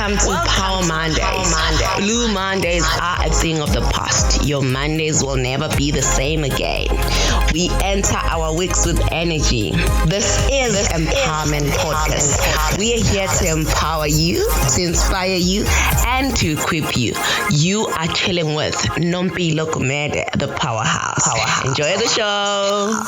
Welcome to Power Mondays. Blue Mondays are a thing of the past. Your Mondays will never be the same again. We enter our weeks with energy. This is Empowerment Podcast. We are here to empower you, to inspire you, and to equip you. You are chilling with Nompilo Gumede, the powerhouse. Enjoy the show.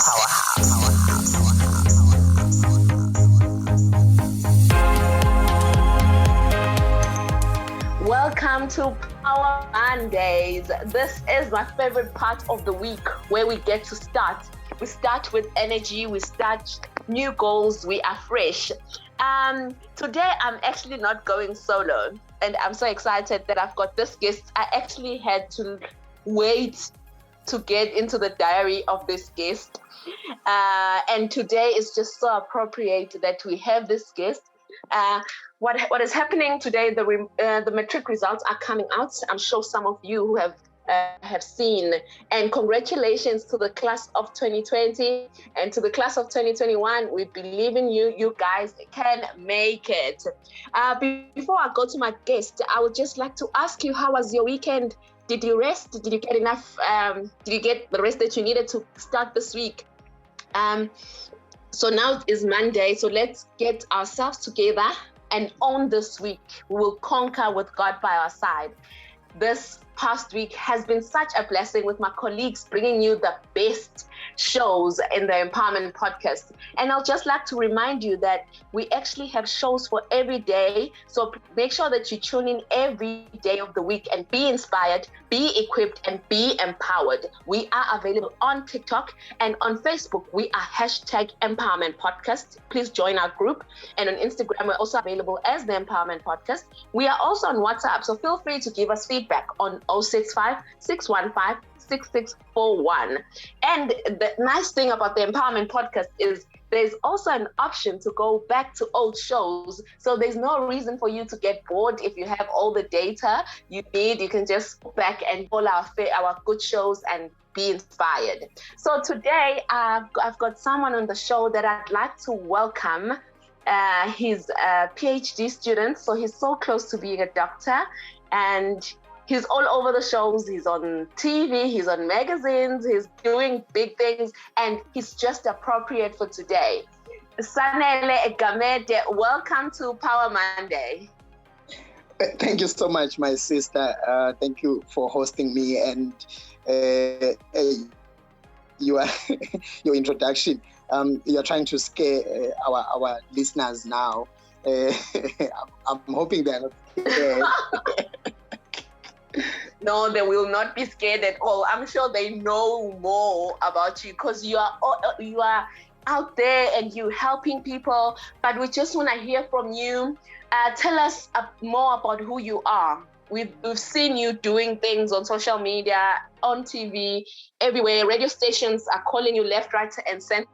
Welcome to Power Mondays. This is my favorite part of the week where we get to start. We start with energy, we start new goals, we are fresh. Today I'm actually not going solo, and I'm so excited that I've got this guest. I actually had to wait to get into the diary of this guest. And today is just so appropriate that we have this guest. What is happening today? The matric results are coming out. I'm sure some of you who have seen. And congratulations to the class of 2020 and to the class of 2021. We believe in you. You guys can make it. Before I go to my guest, I would just like to ask you, how was your weekend? Did you rest? Did you get enough? Did you get the rest that you needed to start this week? So now is Monday, so let's get ourselves together and on this week. We will conquer with God by our side. This past week has been such a blessing with my colleagues bringing you the best shows in the Empowerment Podcast. And I'll just like to remind you that we actually have shows for every day. So make sure that you tune in every day of the week and be inspired, be equipped, and be empowered. We are available on TikTok and on Facebook. We are #Empowerment Podcast. Please join our group. And on Instagram, we're also available as the Empowerment Podcast. We are also on WhatsApp, so feel free to give us feedback on 065 615 6641. And the nice thing about the Empowerment Podcast is there's also an option to go back to old shows. So there's no reason for you to get bored. If you have all the data you need, you can just go back and follow our good shows and be inspired. So today I've got someone on the show that I'd like to welcome. He's a PhD student, so he's so close to being a doctor, and he's all over the shows. He's on TV, he's on magazines, he's doing big things, and he's just appropriate for today. Sanele Gamede, welcome to Power Monday. Thank you so much, my sister. Thank you for hosting me, and your introduction. You're trying to scare our listeners now. I'm hoping they're not scared. No, they will not be scared at all. I'm sure they know more about you because you are out there and you're helping people. But we just want to hear from you. Tell us more about who you are. We've seen you doing things on social media, on TV, everywhere. Radio stations are calling you left, right, and center.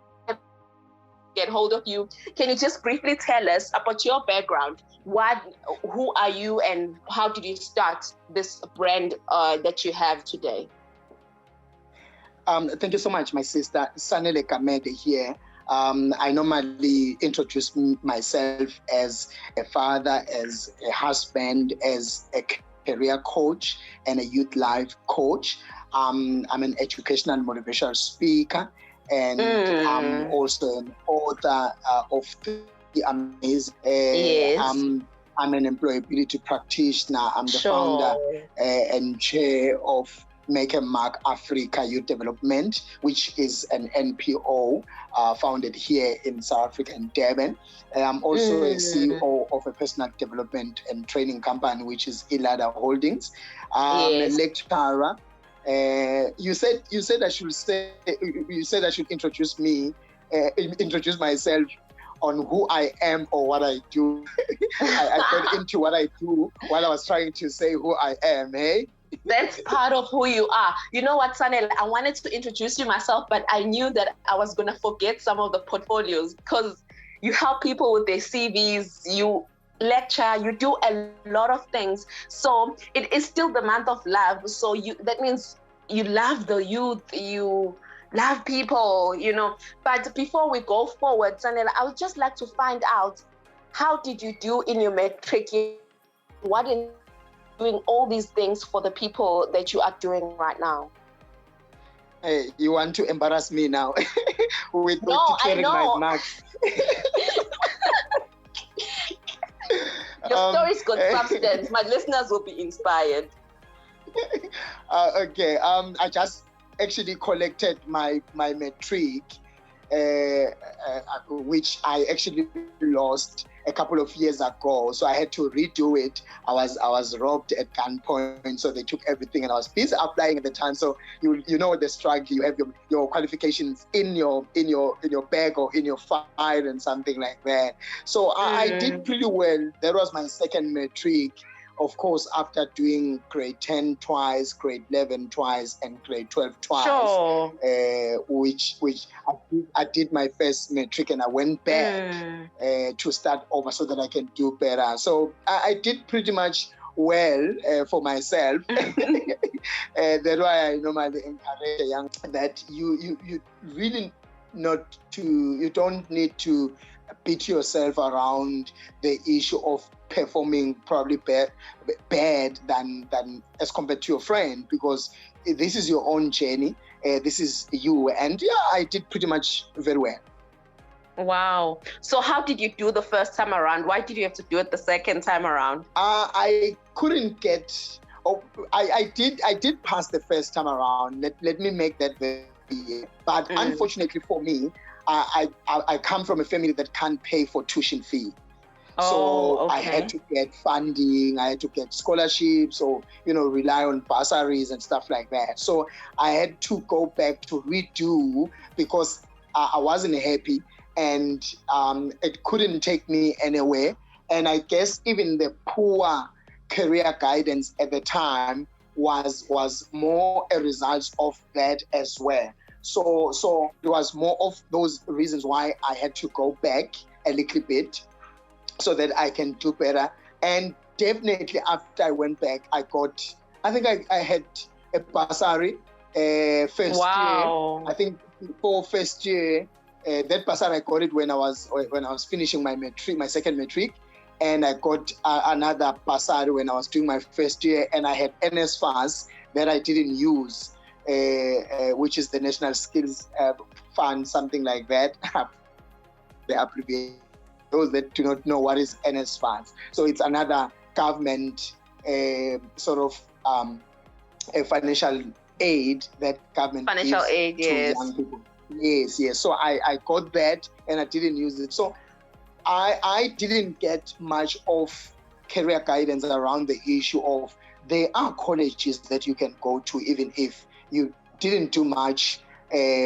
Get hold of you. Can you just briefly tell us about your background? Who are you, and how did you start this brand that you have today? Thank you so much, my sister. Sanele Gamede here. I normally introduce myself as a father, as a husband, as a career coach, and a youth life coach. I'm an educational and motivational speaker, and I'm also an author of the amazing. Yes. I'm an employability practitioner. I'm the founder and chair of Make a Mark Africa Youth Development, which is an NPO founded here in South Africa in Durban. I'm also a CEO of a personal development and training company, which is Ilada Holdings. A lecturer. You said I should introduce myself on who I am or what I do. I got into what I do while I was trying to say who I am, hey? That's part of who you are. You know what, Sanele? I wanted to introduce you myself, but I knew that I was going to forget some of the portfolios because you help people with their CVs, you lecture, you do a lot of things. So it is still the month of love. So that means you love the youth, you love people, you know. But before we go forward, Sanele, I would just like to find out, how did you do in your matric what in doing all these things for the people that you are doing right now? Hey, you want to embarrass me now with declaring my marks? Your story's got substance. My listeners will be inspired. Okay. I just actually collected my matric, which I actually lost a couple of years ago. So I had to redo it. I was robbed at gunpoint, so they took everything, and I was busy applying at the time. So you know the struggle. You have your qualifications in your bag or in your file and something like that. So I did pretty well. That was my second matric. Of course, after doing grade 10 twice, grade 11 twice, and grade 12 twice, sure. Which I did my first matric, and I went back to start over so that I can do better. So I did pretty much well for myself. That's why I normally encourage a young that you really you don't need to beat yourself around the issue of performing probably bad than as compared to your friend, because this is your own journey. This is you, and I did pretty much very well. Wow. So how did you do the first time around? Why did you have to do it the second time around? I couldn't get. I did pass the first time around. Let me make that very clear. But unfortunately for me, I come from a family that can't pay for tuition fee. So okay. I had to get funding, I had to get scholarships, or rely on bursaries and stuff like that. So I had to go back to redo because I wasn't happy, and it couldn't take me anywhere. And I guess even the poor career guidance at the time was more a result of that as well. So it was more of those reasons why I had to go back a little bit so that I can do better. And definitely after I went back, I think I had a bursary first year. I think before first year, that bursary I got it when I was finishing my second matric. And I got another bursary when I was doing my first year, and I had NSFAS that I didn't use, which is the National Skills Fund, something like that. The abbreviation. Those that do not know what is NSFAS. So it's another government sort of a financial aid that government gives to young people. Yes. So I got that, and I didn't use it. So I didn't get much of career guidance around the issue of there are colleges that you can go to even if you didn't do much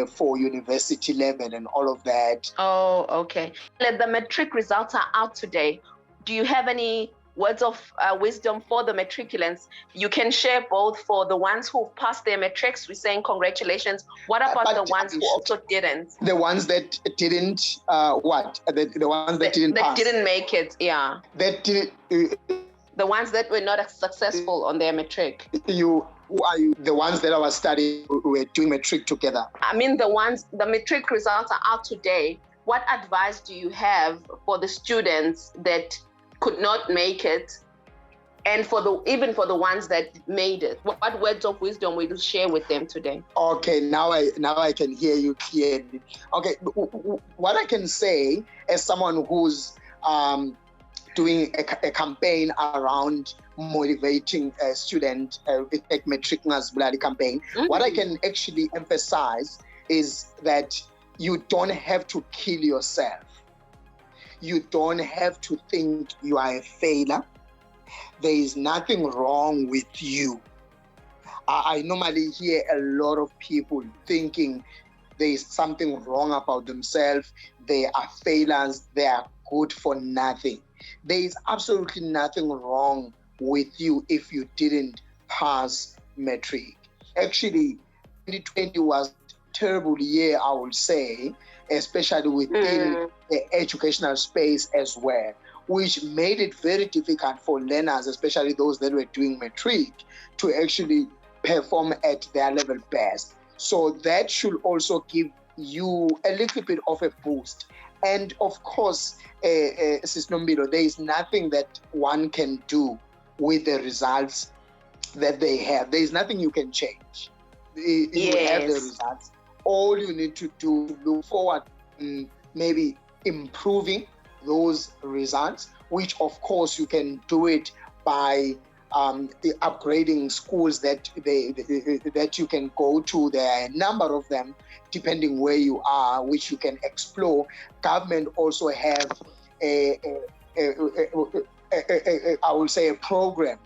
for university level and all of that. Oh, okay. The matric results are out today. Do you have any words of wisdom for the matriculants? You can share both. For the ones who passed their matrics, we're saying congratulations. What about the ones who also didn't? The ones that didn't, what? The ones that didn't pass? That didn't make it, yeah. That didn't... the ones that were not successful on their matric. Who are you? The ones that I was studying, we were doing matric together. I mean, the matric results are out today. What advice do you have for the students that could not make it, and even for the ones that made it? What words of wisdom will you share with them today? Okay, now I can hear you clearly. Okay, what I can say as someone who's doing a campaign around motivating a student, matric bloody campaign. What I can actually emphasize is that you don't have to kill yourself. You don't have to think you are a failure. There is nothing wrong with you. I normally hear a lot of people thinking there is something wrong about themselves. They are failures. They are good for nothing. There is absolutely nothing wrong with you if you didn't pass matric. Actually, 2020 was a terrible year, I would say, especially within the educational space as well, which made it very difficult for learners, especially those that were doing matric, to actually perform at their level best. So that should also give you a little bit of a boost. And of course, Sis Nompilo, there is nothing that one can do with the results that they have. There is nothing you can change. You have the results. All you need to do is look forward to maybe improving those results, which of course you can do it by upgrading schools that you can go to. There are a number of them, depending where you are, which you can explore. Government also have I will say a program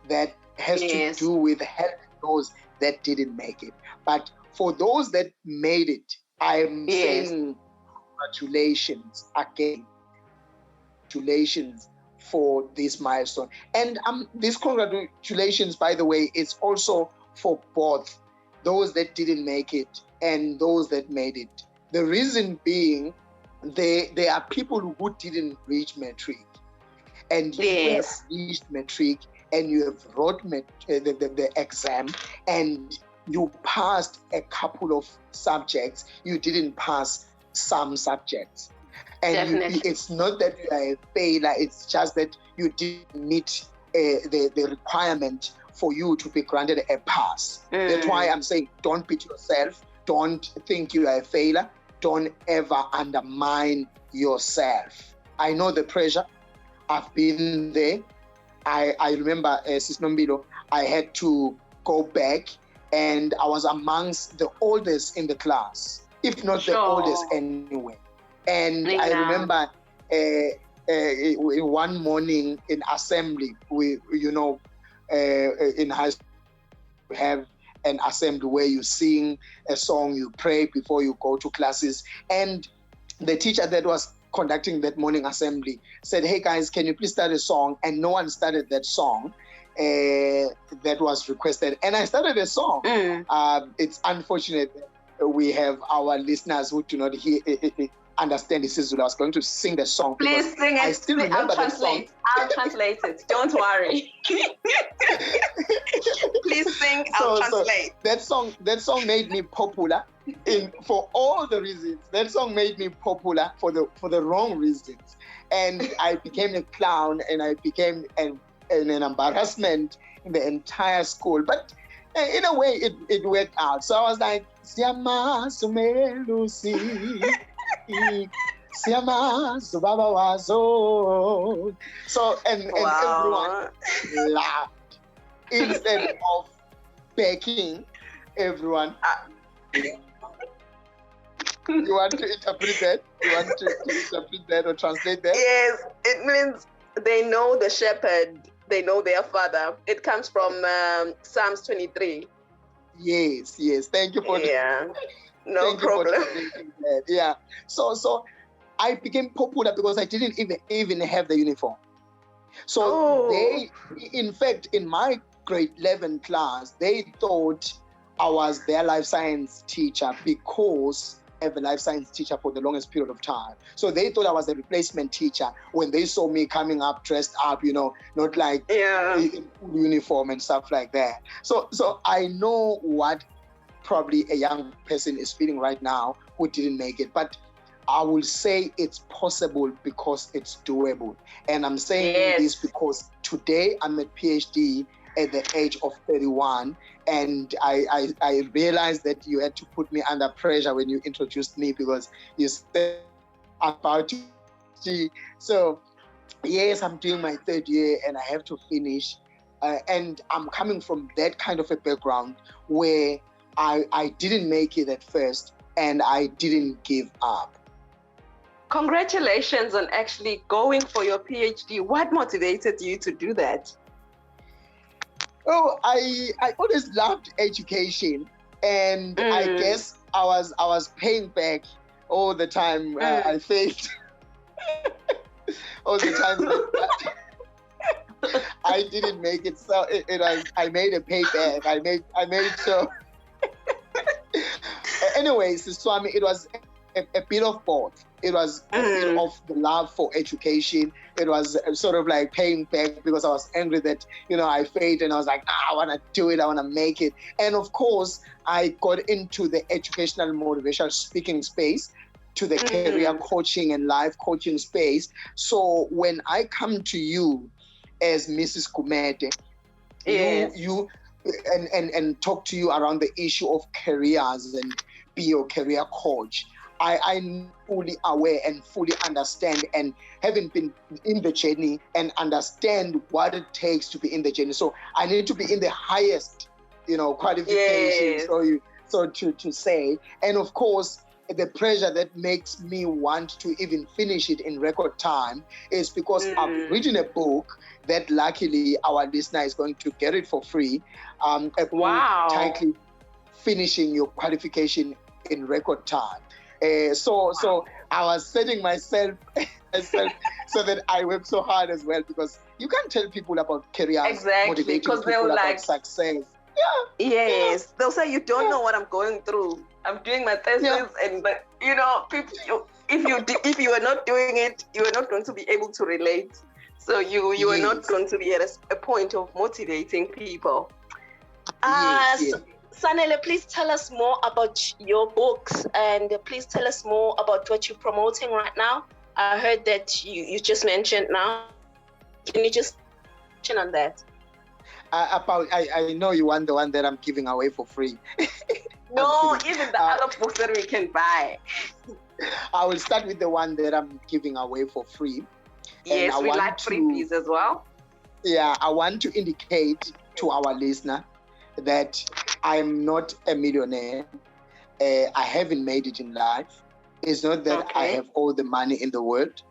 that has to do with helping those that didn't make it. But for those that made it, I'm saying congratulations again. Congratulations for this milestone. And this congratulations, by the way, is also for both those that didn't make it and those that made it. The reason being, there are people who didn't reach matric, and you have reached matric, and you have wrote the exam, and you passed a couple of subjects. You didn't pass some subjects. And it's not that you are a failure, it's just that you didn't meet the requirement for you to be granted a pass. That's why I'm saying, don't beat yourself. Don't think you are a failure. Don't ever undermine yourself. I know the pressure. I've been there. I remember, Sis Nompilo, I had to go back, and I was amongst the oldest in the class, if not the oldest anyway. And I remember one morning in assembly, we, in high school, we have an assembly where you sing a song, you pray before you go to classes. And the teacher that was conducting that morning assembly said, "Hey guys, can you please start a song?" And no one started that song that was requested. And I started a song. It's unfortunate that we have our listeners who do not understand this is what I was going to sing the song. Please sing it. I still remember the song. I'll translate it. Don't worry. Please sing. I'll translate. So that song made me popular for all the reasons. That song made me popular for the wrong reasons, and I became a clown, and I became an embarrassment in the entire school. But in a way, it worked out. So I was like, "Siama Sumelusi." So and everyone laughed instead of backing everyone. You want to interpret that? You want to interpret that or translate that? Yes, it means they know the shepherd, they know their father. It comes from Psalms 23. Yes. Thank you for No problem. Yeah. So I became popular because I didn't even have the uniform. So they, in fact, in my grade 11 class, they thought I was their life science teacher because I have a life science teacher for the longest period of time. So they thought I was a replacement teacher when they saw me coming up, dressed up, not like uniform and stuff like that. So I know what probably a young person is feeling right now who didn't make it. But I will say it's possible because it's doable. And I'm saying this because today I'm a PhD at the age of 31, and I realized that you had to put me under pressure when you introduced me, because you said about PhD. So yes, I'm doing my third year and I have to finish. And I'm coming from that kind of a background where I didn't make it at first and I didn't give up. Congratulations on actually going for your PhD. What motivated you to do that? Oh, I always loved education, and I guess I was paying back all the time. I failed all the time. I didn't make it, so it was. I made a payback. I made it so. Anyways, Swami, it was a bit of both. It was a bit of the love for education. It was sort of like paying back because I was angry that, I failed, and I was like, I want to do it. I want to make it. And of course, I got into the educational motivational speaking space, to the career coaching and life coaching space. So when I come to you as Mrs. Gumede, Yes. you and talk to you around the issue of careers and be your career coach. I'm fully aware and fully understand, and having been in the journey and understand what it takes to be in the journey. So I need to be in the highest, qualifications. Yes. So to say, and of course, the pressure that makes me want to even finish it in record time is because I've written a book that luckily our listener is going to get it for free. A book titled Finishing Your Qualification in Record Time. So I was setting myself so that I work so hard as well, because you can't tell people about careers, motivating people about success. Yeah. Yes, they'll say you don't know what I'm going through. I'm doing my thesis, but people, if you are not doing it, you are not going to be able to relate. So you are not going to be at a point of motivating people. Yes. Sanele, please tell us more about your books, and please tell us more about what you're promoting right now. I heard that you just mentioned now. Can you just mention on that? I know you want the one that I'm giving away for free. No, even the other books that we can buy. I will start with the one that I'm giving away for free. Yes, we like freebies as well. Yeah, I want to indicate to our listener that I'm not a millionaire. I haven't made it in life. It's not that I have all the money in the world.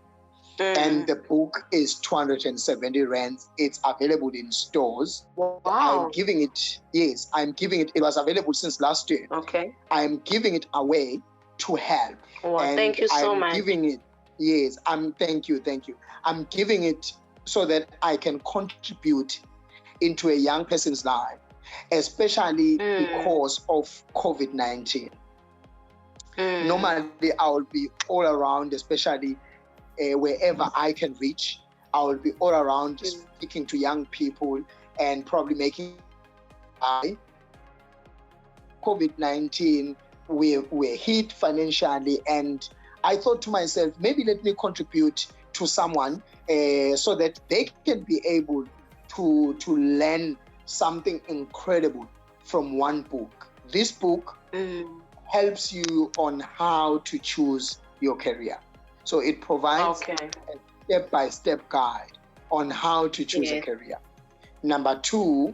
And the book is 270 rands. It's available in stores. Wow. I'm giving it. It was available since last year. Okay. I'm giving it away to help. Wow, thank you so much. Thank you. I'm giving it so that I can contribute into a young person's life, especially because of COVID-19. Normally, I will be all around, especially wherever I can reach. I will be all around speaking to young people and probably making COVID-19. We're hit financially, and I thought to myself, maybe let me contribute to someone so that they can be able to learn something incredible from one book. This book helps you on how to choose your career. So it provides a step-by-step guide on how to choose a career. Number 2,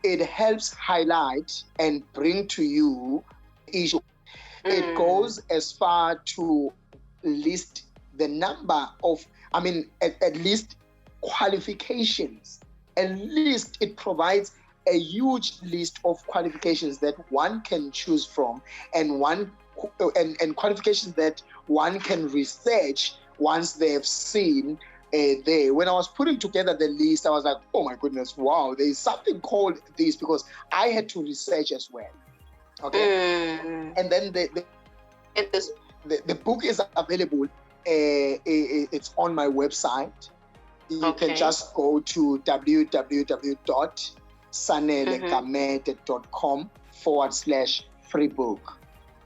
it helps highlight and bring to you issues. It goes as far to list the number of, at least qualifications. At least it provides a huge list of qualifications that one can choose from, and qualifications that one can research once they've seen there. When I was putting together the list, I was like, oh my goodness, wow, there is something called this, because I had to research as well. Okay. And then the book is available. It's on my website. You can just go to www.sanelegamede.com/free book.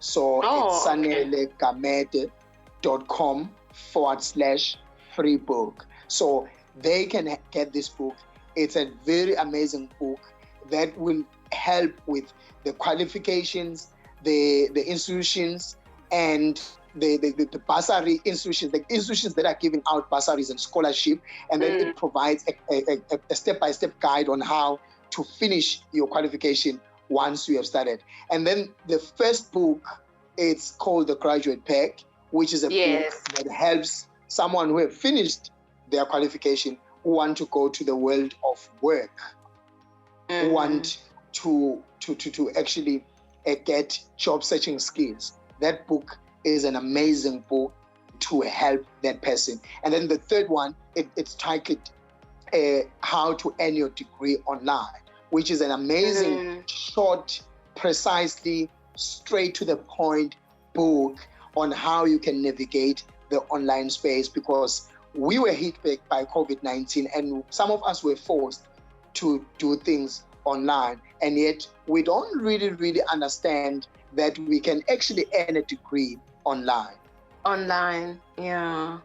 So it's sanelegamede.com/free book. So they can get this book. It's a very amazing book that will help with the qualifications, the institutions, and the bursary institutions, the institutions that are giving out bursaries and scholarship, and then it provides a step-by-step guide on how to finish your qualification once you have started. And then the first book, it's called The Graduate Pack, which is a book that helps someone who have finished their qualification, who want to go to the world of work, who want to actually get job searching skills. That book is an amazing book to help that person. And then the third one, it's titled How to Earn Your Degree Online, which is an amazing, short, precisely, straight to the point book on how you can navigate the online space, because we were hit back by COVID-19 and some of us were forced to do things online, and yet we don't really understand that we can actually earn a degree online. Online, yeah.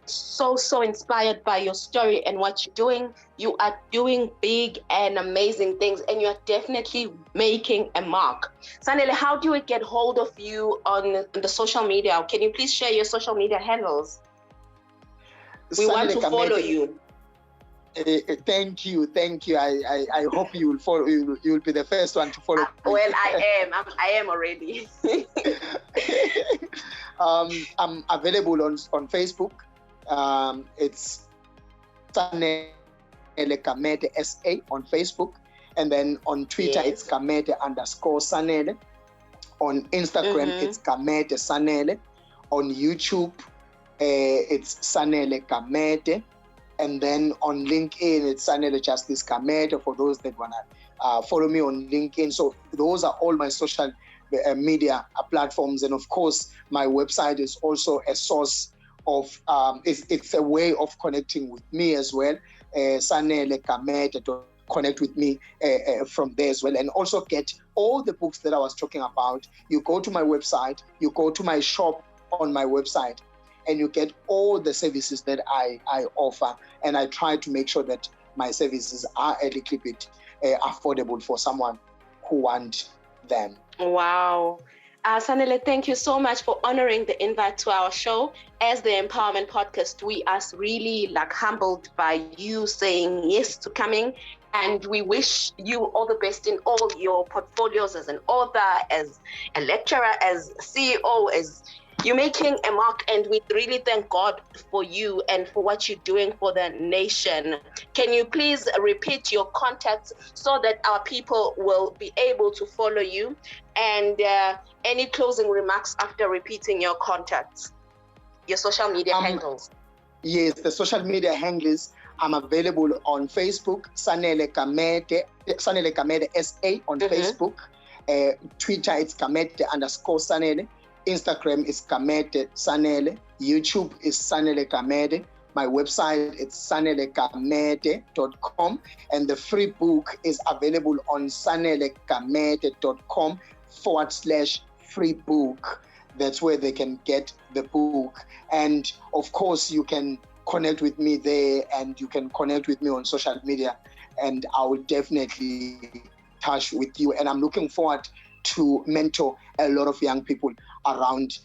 so inspired by your story and what you're doing. You are doing big and amazing things, and you're definitely making a mark. Sanele, how do we get hold of you on the social media? Can you please share your social media handles? We want to follow you. Thank you. I hope you will follow. You will be the first one to follow. Well, I am already. I'm available on Facebook. It's Sanele Gamede SA on Facebook, and then on Twitter it's Gamede_Sanele. On Instagram it's Gamede Sanele. On YouTube it's Sanele Gamede. And then on LinkedIn, it's Sanele Justice Gamede for those that want to follow me on LinkedIn. So those are all my social media platforms. And of course, my website is also a source of, it's a way of connecting with me as well. Sanele Gamede to connect with me from there as well. And also get all the books that I was talking about. You go to my website, you go to my shop on my website, and you get all the services that I offer. And I try to make sure that my services are a little bit affordable for someone who wants them. Wow. Sanele, thank you so much for honoring the invite to our show. As the Empowerment Podcast, we are really humbled by you saying yes to coming. And we wish you all the best in all your portfolios as an author, as a lecturer, as CEO, as you're making a mark, and we really thank God for you and for what you're doing for the nation. Can you please repeat your contacts so that our people will be able to follow you? And any closing remarks after repeating your contacts, your social media handles? Yes, the social media handles. I'm available on Facebook, Sanele Gamede SA on Facebook. Twitter, it's Gamede_Sanele. Instagram is Gamede Sanele. YouTube is Sanele Gamede. My website is sanelegamede.com. And the free book is available on sanelegamede.com/free book. That's where they can get the book. And of course, you can connect with me there, and you can connect with me on social media. And I will definitely touch with you. And I'm looking forward to mentor a lot of young people around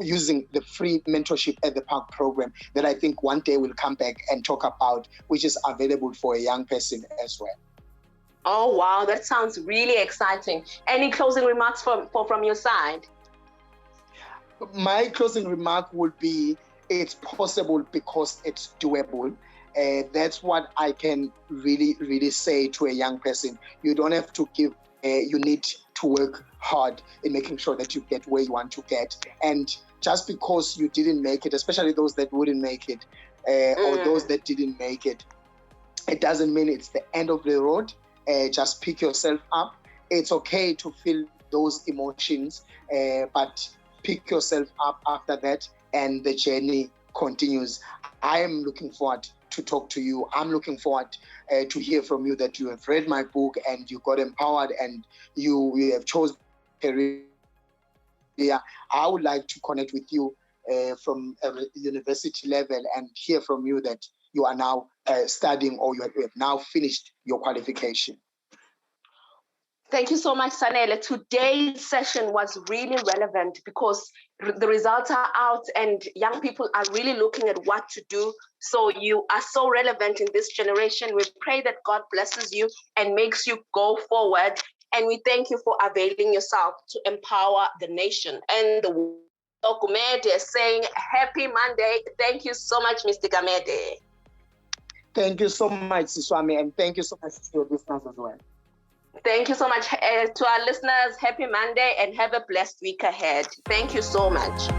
using the free mentorship at the park program that I think one day we'll come back and talk about, which is available for a young person as well. Oh, wow. That sounds really exciting. Any closing remarks from your side? My closing remark would be, it's possible because it's doable. That's what I can really say to a young person. You don't have to give, you need to work hard in making sure that you get where you want to get. And just because you didn't make it, especially those that wouldn't make it, or those that didn't make it, it doesn't mean it's the end of the road. Just pick yourself up. It's okay to feel those emotions, but pick yourself up after that, and the journey continues. I am looking forward to talk to you. I'm looking forward to hear from you that you have read my book and you got empowered and you have chosen career. I would like to connect with you from a university level and hear from you that you are now studying, or you have now finished your qualification. Thank you so much, Sanele. Today's session was really relevant because the results are out and young people are really looking at what to do. So you are so relevant in this generation. We pray that God blesses you and makes you go forward. And we thank you for availing yourself to empower the nation. And the Gumede is saying, happy Monday. Thank you so much, Mr. Gamede. Thank you so much, Siswami, and thank you so much to your listeners as well. Thank you so much to our listeners. Happy Monday and have a blessed week ahead. Thank you so much.